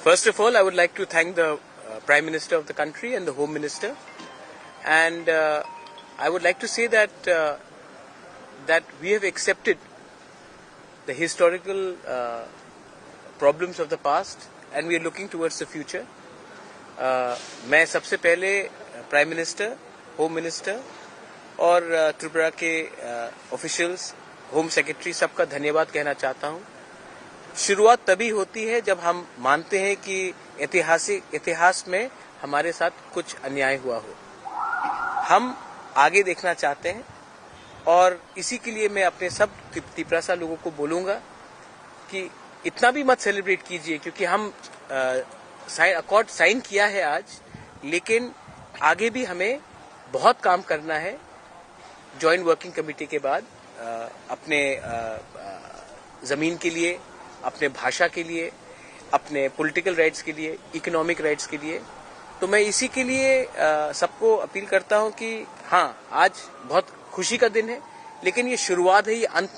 First of all, I would like to thank the Prime Minister of the country and the Home Minister, and I would like to say that we have accepted the historical problems of the past and we are looking towards the future. मैं सबसे पहले prime minister, home minister और त्रिपुरा के officials, home secretary सबका धन्यवाद कहना चाहता हूं। शुरुआत तभी होती है जब हम मानते हैं कि इतिहास में हमारे साथ कुछ अन्याय हुआ हो। हम आगे देखना चाहते हैं और इसी के लिए मैं अपने सब तिपरासा लोगों को बोलूंगा कि इतना भी मत सेलिब्रेट कीजिए, क्योंकि हम अकॉर्ड साइन किया है आज, लेकिन आगे भी हमें बहुत काम करना है। जॉइंट वर्किंग कमेटी के बाद अपने जमीन के लिए, अपने भाषा के लिए, अपने पॉलिटिकल राइट्स के लिए, इकोनॉमिक राइट्स के लिए। तो मैं इसी के लिए सबको अपील करता हूं कि हाँ, आज बहुत खुशी का दिन है, लेकिन ये शुरुआत है, ये अंत नहीं।